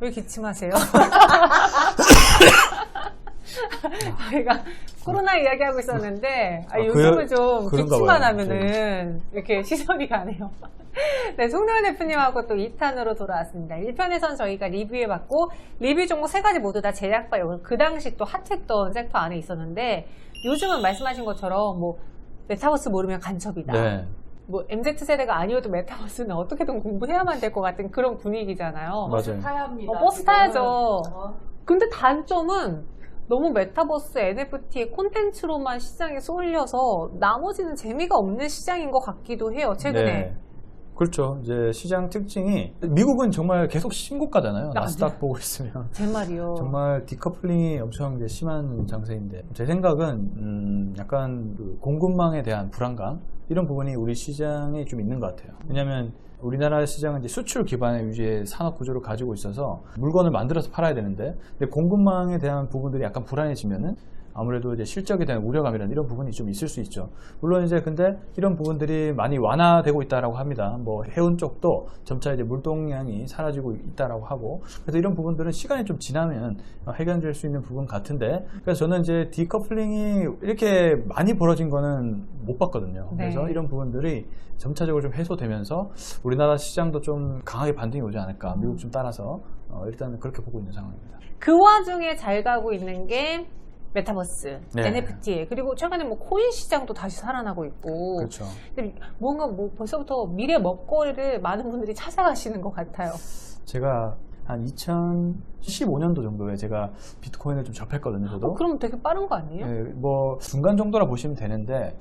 왜 기침하세요? 저희가 코로나 이야기하고 있었는데 요즘은 좀 기침만 하면은 이렇게 시선이 가네요. 네, 송대원 대표님하고 또 2탄으로 돌아왔습니다. 1편에선 저희가 리뷰해봤고 리뷰 종목 3가지 모두 다 제약바, 그 당시 또 핫했던 섹터 안에 있었는데 요즘은 말씀하신 것처럼 뭐 메타버스 모르면 간첩이다. 네. 뭐 MZ세대가 아니어도 메타버스는 어떻게든 공부해야만 될 것 같은 그런 분위기잖아요. 맞아요. 버스 타야 합니다. 버스 타야죠. 근데 단점은 너무 메타버스 NFT의 콘텐츠로만 시장에 쏠려서 나머지는 재미가 없는 시장인 것 같기도 해요, 최근에. 네. 그렇죠. 이제 시장 특징이 미국은 정말 계속 신고가잖아요. 나스닥 보고 있으면. 제 말이요. 정말 디커플링이 엄청 이제 심한 장세인데 제 생각은 약간 그 공급망에 대한 불안감 이런 부분이 우리 시장에 좀 있는 것 같아요. 왜냐하면 우리나라 시장은 이제 수출 기반의 유지의 산업 구조를 가지고 있어서 물건을 만들어서 팔아야 되는데 근데 공급망에 대한 부분들이 약간 불안해지면은 아무래도 이제 실적에 대한 우려감이라는 이런 부분이 좀 있을 수 있죠. 물론 이제 근데 이런 부분들이 많이 완화되고 있다라고 합니다. 뭐 해운 쪽도 점차 이제 물동량이 사라지고 있다라고 하고 그래서 이런 부분들은 시간이 좀 지나면 해결될 수 있는 부분 같은데 그래서 저는 이제 디커플링이 이렇게 많이 벌어진 거는 못 봤거든요. 그래서 네. 이런 부분들이 점차적으로 좀 해소되면서 우리나라 시장도 좀 강하게 반등이 오지 않을까 미국 좀 따라서 일단은 그렇게 보고 있는 상황입니다. 그 와중에 잘 가고 있는 게 메타버스, 네. NFT, 그리고 최근에 뭐 코인 시장도 다시 살아나고 있고. 그렇죠. 근데 뭔가 뭐 벌써부터 미래 먹거리를 많은 분들이 찾아가시는 것 같아요. 제가 한 2015년도 정도에 제가 비트코인을 좀 접했거든요, 저도. 그럼 되게 빠른 거 아니에요? 네, 뭐 중간 정도라 보시면 되는데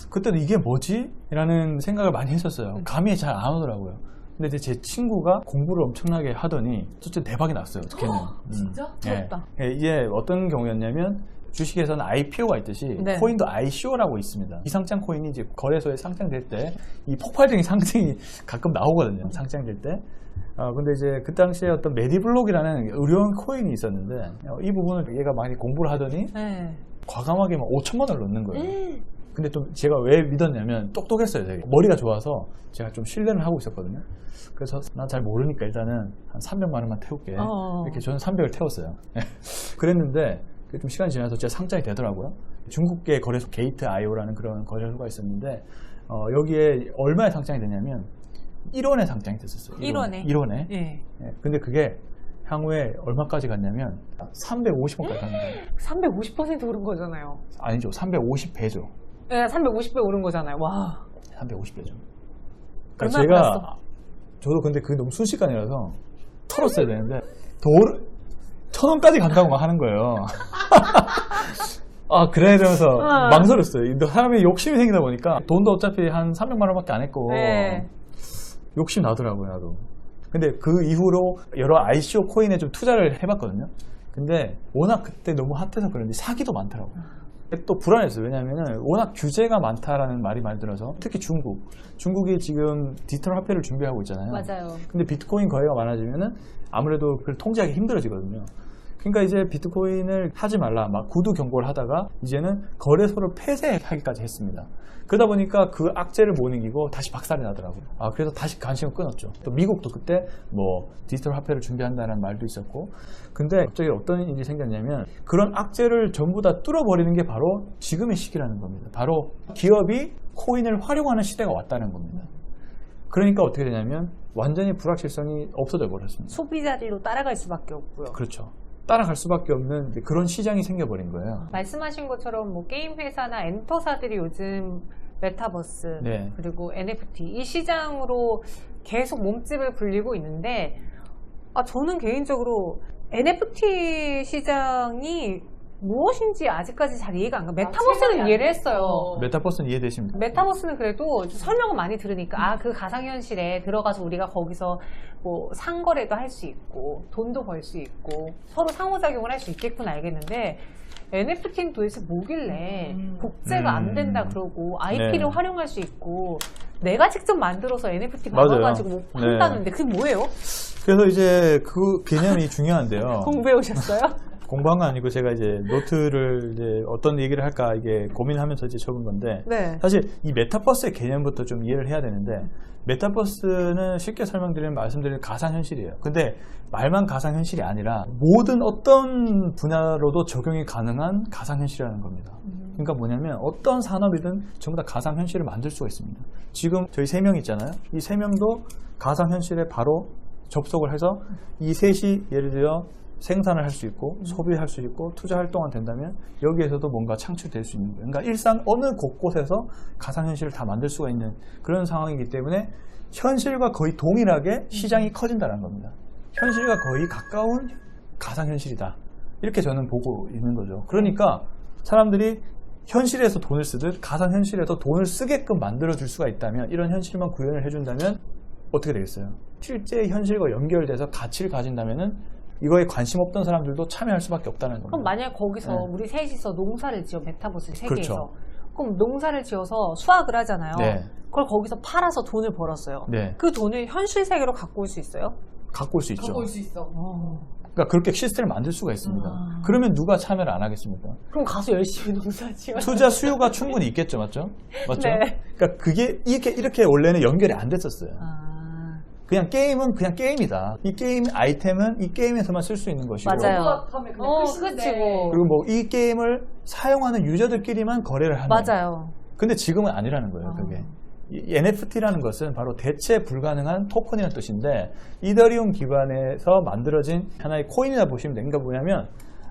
그때도 이게 뭐지? 라는 생각을 많이 했었어요. 감이 잘 안 오더라고요. 근데 이제 제 친구가 공부를 엄청나게 하더니 진짜 대박이 났어요, 어떻게는. 진짜? 부럽다. 네. 이게 어떤 경우였냐면 주식에서는 IPO가 있듯이 네. 코인도 ICO라고 있습니다. 비상장 코인이 이제 거래소에 상장될 때 이 폭발적인 상승이 가끔 나오거든요. 상장될 때. 근데 이제 그 당시에 어떤 메디블록이라는 의료용 코인이 있었는데 이 부분을 얘가 많이 공부를 하더니 네. 과감하게 막 5천만 원을 넣는 거예요. 근데 또 제가 왜 믿었냐면 똑똑했어요. 되게. 머리가 좋아서 제가 좀 신뢰를 하고 있었거든요. 그래서 난 잘 모르니까 일단은 한 300만 원만 태울게. 이렇게 저는 300을 태웠어요. 그랬는데 좀 시간이 지나서 제가 상장이 되더라고요. 중국계 거래소 게이트.io라는 그런 거래소가 있었는데 여기에 얼마에 상장이 되냐면 1원에 상장이 됐었어요. 1원에? 1원에. 네. 근데 그게 향후에 얼마까지 갔냐면 350원까지 갔는 거예요. 350% 오른 거잖아요. 아니죠. 350배죠. 네, 350배 오른 거잖아요. 와. 350배죠. 얼마나 그러니까 제가 팔았어? 저도 근데 그게 너무 순식간이라서 털었어야 되는데 더 1,000원까지 간다고 막 하는 거예요. 아 그래 이러면서 망설였어요. 사람이 욕심이 생기다 보니까 돈도 어차피 한 300만 원밖에 안 했고 네. 욕심 나더라고요 나도. 근데 그 이후로 여러 ICO 코인에 좀 투자를 해봤거든요. 근데 워낙 그때 너무 핫해서 그런지 사기도 많더라고요. 또 불안했어요. 왜냐하면 워낙 규제가 많다라는 말이 많이 들어서 특히 중국이 지금 디지털 화폐를 준비하고 있잖아요. 맞아요. 근데 비트코인 거래가 많아지면은 아무래도 그걸 통제하기 힘들어지거든요. 그러니까 이제 비트코인을 하지 말라 막 구두 경고를 하다가 이제는 거래소를 폐쇄하기까지 했습니다. 그러다 보니까 그 악재를 못 이기고 다시 박살이 나더라고요. 그래서 다시 관심을 끊었죠. 또 미국도 그때 뭐 디지털 화폐를 준비한다는 말도 있었고 근데 갑자기 어떤 일이 생겼냐면 그런 악재를 전부 다 뚫어버리는 게 바로 지금의 시기라는 겁니다. 바로 기업이 코인을 활용하는 시대가 왔다는 겁니다. 그러니까 어떻게 되냐면 완전히 불확실성이 없어져 버렸습니다. 소비자들로 따라갈 수밖에 없고요. 그렇죠. 따라갈 수밖에 없는 그런 시장이 생겨버린 거예요. 말씀하신 것처럼 뭐 게임 회사나 엔터사들이 요즘 메타버스 네. 그리고 NFT 이 시장으로 계속 몸집을 불리고 있는데 저는 개인적으로 NFT 시장이 무엇인지 아직까지 잘 이해가 안 가요. 메타버스는 이해를 했어요. 메타버스는 이해되십니까? 메타버스는 그래도 설명을 많이 들으니까 그 가상현실에 들어가서 우리가 거기서 뭐 상거래도 할 수 있고 돈도 벌 수 있고 서로 상호작용을 할 수 있겠구나 알겠는데 NFT는 도대체 뭐길래 복제가 안 된다 그러고 IP를 네. 활용할 수 있고 내가 직접 만들어서 NFT 맞아요. 받아가지고 뭐 판다는데 그게 뭐예요? 그래서 이제 그 개념이 중요한데요. 공부해 오셨어요? 공부한 건 아니고 제가 이제 노트를 이제 어떤 얘기를 할까 이게 고민하면서 이제 적은 건데 네. 사실 이 메타버스의 개념부터 좀 이해를 해야 되는데 메타버스는 쉽게 설명드리면 말씀드린 가상현실이에요. 근데 말만 가상현실이 아니라 모든 어떤 분야로도 적용이 가능한 가상현실이라는 겁니다. 그러니까 뭐냐면 어떤 산업이든 전부 다 가상현실을 만들 수가 있습니다. 지금 저희 3명 있잖아요. 이 3명도 가상현실에 바로 접속을 해서 이 셋이 예를 들어 생산을 할 수 있고 소비할 수 있고 투자 활동이 된다면 여기에서도 뭔가 창출될 수 있는 거예요. 그러니까 일상 어느 곳곳에서 가상현실을 다 만들 수가 있는 그런 상황이기 때문에 현실과 거의 동일하게 시장이 커진다는 겁니다. 현실과 거의 가까운 가상현실이다. 이렇게 저는 보고 있는 거죠. 그러니까 사람들이 현실에서 돈을 쓰듯 가상현실에서 돈을 쓰게끔 만들어줄 수가 있다면 이런 현실만 구현을 해준다면 어떻게 되겠어요? 실제 현실과 연결돼서 가치를 가진다면은 이거에 관심 없던 사람들도 참여할 수밖에 없다는 겁니다. 그럼 만약에 거기서 네. 우리 셋이서 농사를 지어 메타버스 세계에서 그렇죠. 그럼 농사를 지어서 수확을 하잖아요. 네. 그걸 거기서 팔아서 돈을 벌었어요. 네. 그 돈을 현실 세계로 갖고 올 수 있어요? 갖고 올 수 있죠. 갖고 올 수 있어. 그러니까 그렇게 시스템을 만들 수가 있습니다. 그러면 누가 참여를 안 하겠습니까? 그럼 가서 열심히 농사 지어. 투자 수요가 충분히 있겠죠, 맞죠? 맞죠? 네. 그러니까 그게 이렇게 원래는 연결이 안 됐었어요. 그냥 게임은 그냥 게임이다. 이 게임 아이템은 이 게임에서만 쓸 수 있는 것이고. 맞아요. 하면 그냥 끝인데. 그치 뭐. 그리고 뭐 이 게임을 사용하는 유저들끼리만 거래를 하는. 맞아요. 근데 지금은 아니라는 거예요, 그게. 이 NFT라는 것은 바로 대체 불가능한 토큰이라는 뜻인데 이더리움 기반에서 만들어진 하나의 코인이라 보시면 되는 게 뭐냐면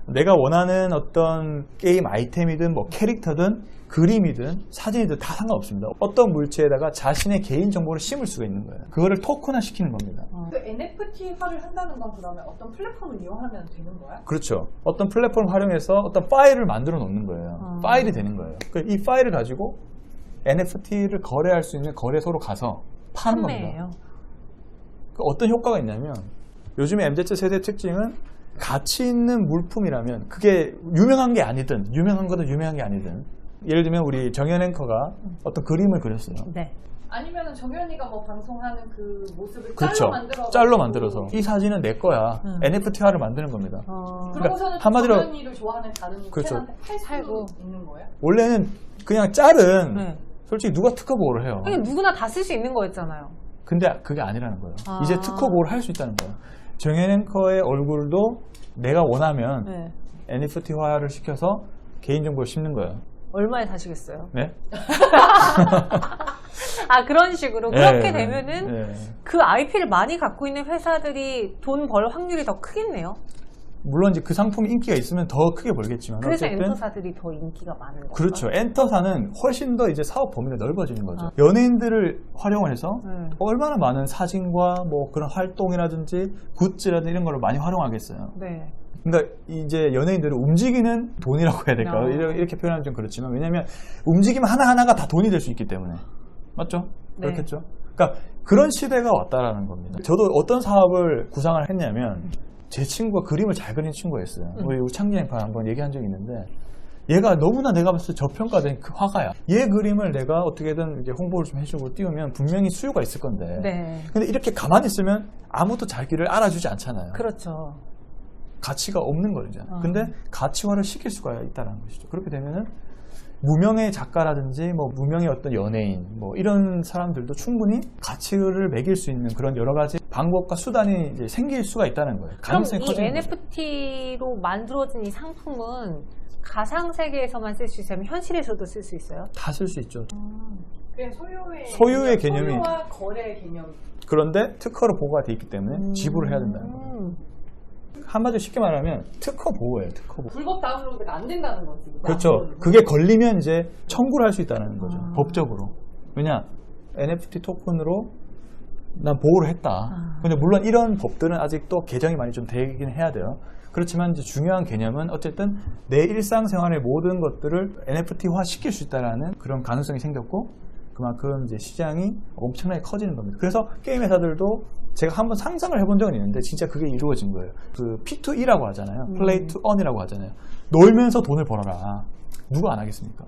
내가 원하는 어떤 게임 아이템이든 뭐 캐릭터든 그림이든 사진이든 다 상관없습니다. 어떤 물체에다가 자신의 개인 정보를 심을 수가 있는 거예요. 그거를 토큰화 시키는 겁니다. 그 NFT화를 한다는 건 그러면 어떤 플랫폼을 이용하면 되는 거야? 그렇죠. 어떤 플랫폼을 활용해서 어떤 파일을 만들어 놓는 거예요. 파일이 되는 거예요. 이 파일을 가지고 NFT를 거래할 수 있는 거래소로 가서 파는 판매예요. 겁니다. 어떤 효과가 있냐면 요즘에 MZ세대의 특징은 가치 있는 물품이라면 그게 유명한 게 아니든 유명한 거든 유명한 게 아니든 예를 들면 우리 정현 앵커가 어떤 그림을 그렸어요. 네. 아니면은 정현이가 뭐 방송하는 그 모습을 그렇죠. 짤로 만들어서 이 사진은 내 거야. NFT화를 만드는 겁니다. 그러고서는 한마디로 정현이를 좋아하는 다른 그렇죠. 팬한테 팔고 있는 거야? 원래는 그냥 짤은 네. 솔직히 누가 특허보호를 해요. 그냥 누구나 다 쓸 수 있는 거였잖아요. 근데 그게 아니라는 거예요. 이제 특허보호를 할 수 있다는 거예요. 정현 앵커의 얼굴도 내가 원하면 네. NFT화를 시켜서 개인정보를 심는 거예요. 얼마에 사시겠어요? 네? 그런 식으로 그렇게 네, 되면은 네. 그 IP를 많이 갖고 있는 회사들이 돈 벌 확률이 더 크겠네요. 물론 이제 그 상품이 인기가 있으면 더 크게 벌겠지만 그래서 어쨌든 엔터사들이 더 인기가 많은 거죠. 그렇죠. 엔터사는 훨씬 더 이제 사업 범위가 넓어지는 거죠. 연예인들을 활용을 해서 얼마나 많은 사진과 뭐 그런 활동이라든지 굿즈라든지 이런 걸 많이 활용하겠어요. 네. 그러니까 이제 연예인들을 움직이는 돈이라고 해야 될까요? 이렇게 표현하면 좀 그렇지만 왜냐하면 움직임 하나하나가 다 돈이 될 수 있기 때문에 맞죠? 네. 그렇겠죠? 그러니까 그런 시대가 왔다라는 겁니다. 저도 어떤 사업을 구상을 했냐면 제 친구가 그림을 잘 그리는 친구가 있어요. 우리 창진행파 한번 얘기한 적이 있는데 얘가 너무나 내가 봤을 때 저평가된 그 화가야. 얘 그림을 내가 어떻게든 이제 홍보를 좀 해주고 띄우면 분명히 수요가 있을 건데 네. 근데 이렇게 가만히 있으면 아무도 자기를 알아주지 않잖아요. 그렇죠. 가치가 없는 거죠. 근데 가치화를 시킬 수가 있다는 것이죠. 그렇게 되면은 무명의 작가라든지 뭐 무명의 어떤 연예인 뭐 이런 사람들도 충분히 가치를 매길 수 있는 그런 여러 가지 방법과 수단이 이제 생길 수가 있다는 거예요. 그럼 가능성이 이 커지는 거죠. NFT로 만들어진 이 상품은 가상 세계에서만 쓸 수 있으면 현실에서도 쓸 수 있어요? 다 쓸 수 있죠. 그냥 소유의 개념이 소유와 거래의 개념. 그런데 특허로 보호가 돼 있기 때문에 지불을 해야 된다는 거예요. 한마디로 쉽게 말하면 특허 보호예요. 특허 보호. 불법 다운로드가 안 된다는 거지. 그렇죠. 그게 걸리면 이제 청구를 할 수 있다는 거죠. 법적으로. 왜냐? NFT 토큰으로 난 보호를 했다. 근데 물론 이런 법들은 아직도 개정이 많이 좀 되긴 해야 돼요. 그렇지만 이제 중요한 개념은 어쨌든 내 일상생활의 모든 것들을 NFT화 시킬 수 있다는 그런 가능성이 생겼고 그만큼 이제 시장이 엄청나게 커지는 겁니다. 그래서 게임 회사들도 제가 한번 상상을 해본 적은 있는데 진짜 그게 이루어진 거예요. 그 P2E라고 하잖아요. Play to Earn이라고 하잖아요. 놀면서 돈을 벌어라. 누가 안 하겠습니까?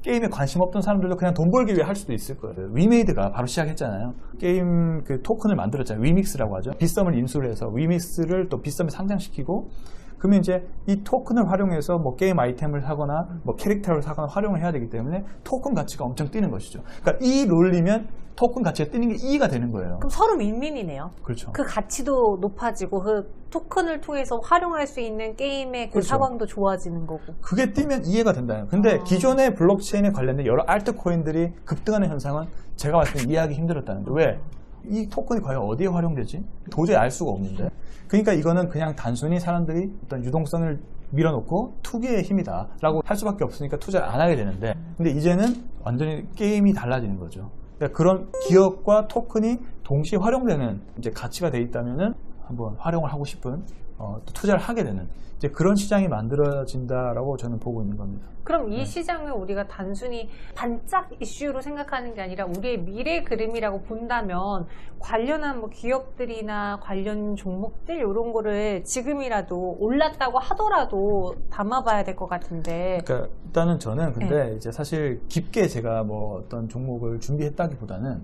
게임에 관심 없던 사람들도 그냥 돈 벌기 위해 할 수도 있을 거예요. 위메이드가 바로 시작했잖아요. 게임 그 토큰을 만들었잖아요. 위믹스라고 하죠. 빗썸을 인수를 해서 위믹스를 또 빗썸에 상장시키고 그러면 이제 이 토큰을 활용해서 뭐 게임 아이템을 사거나 뭐 캐릭터를 사거나 활용을 해야 되기 때문에 토큰 가치가 엄청 뛰는 것이죠. 그러니까 이 롤리면 토큰 가치가 뛰는 게 E가 되는 거예요. 그럼 서로 윈윈이네요. 그렇죠. 그 가치도 높아지고 그 토큰을 통해서 활용할 수 있는 게임의 그 그렇죠. 상황도 좋아지는 거고. 그게 뛰면 이해가 된다는 거예요. 근데 기존의 블록체인에 관련된 여러 알트코인들이 급등하는 현상은 제가 봤을 때 이해하기 힘들었다는 거예요. 왜? 이 토큰이 과연 어디에 활용되지? 도저히 알 수가 없는데. 그러니까 이거는 그냥 단순히 사람들이 어떤 유동성을 밀어놓고 투기의 힘이다 라고 할 수밖에 없으니까 투자를 안 하게 되는데, 근데 이제는 완전히 게임이 달라지는 거죠. 그러니까 그런 기업과 토큰이 동시에 활용되는 이제 가치가 돼 있다면은 한번 활용을 하고 싶은 또 투자를 하게 되는 이제 그런 시장이 만들어진다라고 저는 보고 있는 겁니다. 그럼 이 시장을 우리가 단순히 반짝 이슈로 생각하는 게 아니라 우리의 미래 그림이라고 본다면 관련한 뭐 기업들이나 관련 종목들 이런 거를 지금이라도 올랐다고 하더라도 담아봐야 될 것 같은데. 그러니까 일단은 저는 근데 이제 사실 깊게 제가 뭐 어떤 종목을 준비했다기보다는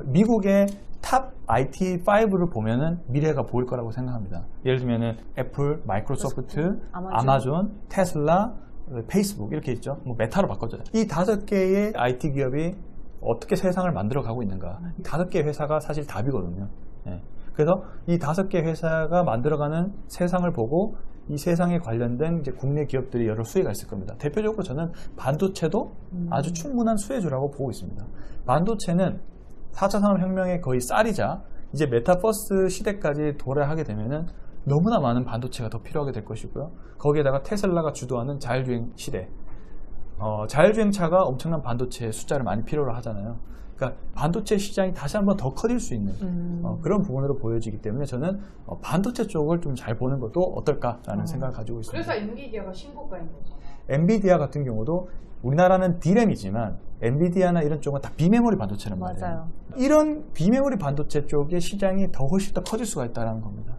미국의 탑 IT5를 보면은 미래가 보일 거라고 생각합니다. 예를 들면은 애플, 마이크로소프트, 아마존, 테슬라, 페이스북 이렇게 있죠. 뭐 메타로 바꿔줘요. 이 5개의 IT 기업이 어떻게 세상을 만들어 가고 있는가. 이 5개의 회사가 사실 답이거든요. 예. 그래서 이 5개 회사가 만들어가는 세상을 보고 이 세상에 관련된 이제 국내 기업들이 여러 수혜가 있을 겁니다. 대표적으로 저는 반도체도 아주 충분한 수혜주라고 보고 있습니다. 반도체는 4차 산업혁명의 거의 쌀이자 이제 메타버스 시대까지 도래하게 되면은 너무나 많은 반도체가 더 필요하게 될 것이고요. 거기에다가 테슬라가 주도하는 자율주행 시대, 자율주행차가 엄청난 반도체 숫자를 많이 필요로 하잖아요. 그러니까 반도체 시장이 다시 한번 더 커질 수 있는 그런 부분으로 보여지기 때문에 저는 반도체 쪽을 좀 잘 보는 것도 어떨까라는 생각을 가지고 있습니다. 그래서 엔비디아가 신고가인 거잖아. 엔비디아 같은 경우도 우리나라는 D램이지만 엔비디아나 이런 쪽은 다 비메모리 반도체란 말이에요. 맞아요. 이런 비메모리 반도체 쪽의 시장이 더 훨씬 더 커질 수가 있다는 겁니다.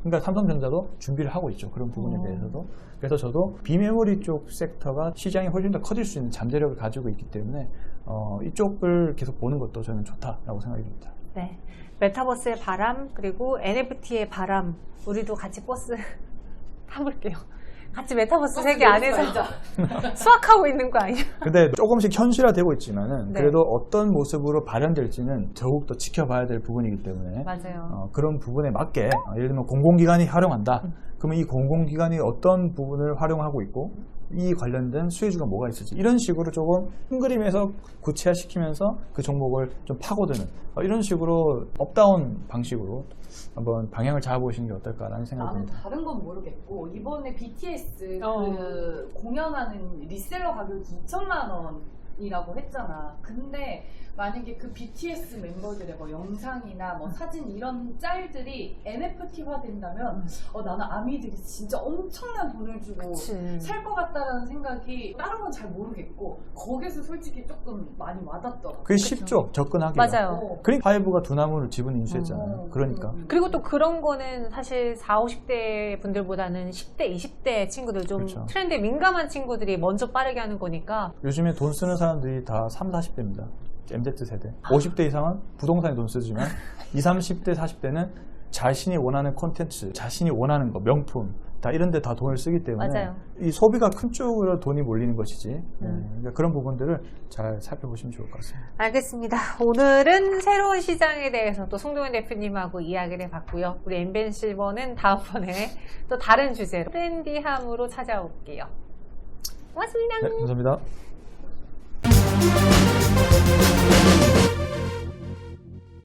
그러니까 삼성전자도 준비를 하고 있죠. 그런 부분에 대해서도. 그래서 저도 비메모리 쪽 섹터가 시장이 훨씬 더 커질 수 있는 잠재력을 가지고 있기 때문에 이쪽을 계속 보는 것도 저는 좋다라고 생각이 듭니다. 네. 메타버스의 바람 그리고 NFT의 바람 우리도 같이 버스 타볼게요. 같이 메타버스 세계 안에서 수학하고 있는 거 아니야? 근데 조금씩 현실화되고 있지만은 네. 그래도 어떤 모습으로 발현될지는 더욱더 지켜봐야 될 부분이기 때문에 맞아요. 그런 부분에 맞게 예를 들면 공공기관이 활용한다. 그러면 이 공공기관이 어떤 부분을 활용하고 있고 이 관련된 수혜주가 뭐가 있을지 이런 식으로 조금 큰 그림에서 구체화시키면서 그 종목을 좀 파고드는 이런 식으로 업다운 방식으로 한번 방향을 잡아보시는 게 어떨까라는 생각이 나는 듭니다. 다른 건 모르겠고 이번에 BTS 그 공연하는 리셀러 가격이 2천만 원이라고 했잖아. 근데 만약에 그 BTS 멤버들의 뭐 영상이나 뭐 사진 이런 짤들이 NFT화 된다면 나는 아미들이 진짜 엄청난 돈을 주고 살 것 같다라는 생각이 다른 건 잘 모르겠고 거기서 솔직히 조금 많이 와닿더라고. 그게 쉽죠. 접근하기가. 맞아요. 그러니까 파이브가 두나무를 집은 인수했잖아요. 그러니까. 그리고 또 그런 거는 사실 40, 50대 분들보다는 10대, 20대 친구들 좀 그렇죠. 트렌드에 민감한 친구들이 먼저 빠르게 하는 거니까. 요즘에 돈 쓰는 사람들이 다 30, 40대입니다. MZ세대. 50대 이상은 부동산에 돈 쓰지만 20, 30대, 40대는 자신이 원하는 콘텐츠, 자신이 원하는 거, 명품 다 이런 데 다 돈을 쓰기 때문에 맞아요. 이 소비가 큰 쪽으로 돈이 몰리는 것이지. 그러니까 그런 부분들을 잘 살펴보시면 좋을 것 같습니다. 알겠습니다. 오늘은 새로운 시장에 대해서 또 송동현 대표님하고 이야기를 해봤고요. 우리 엠벤실버는 다음번에 또 다른 주제로 트렌디함으로 찾아올게요. 고맙습니다. 네, 감사합니다.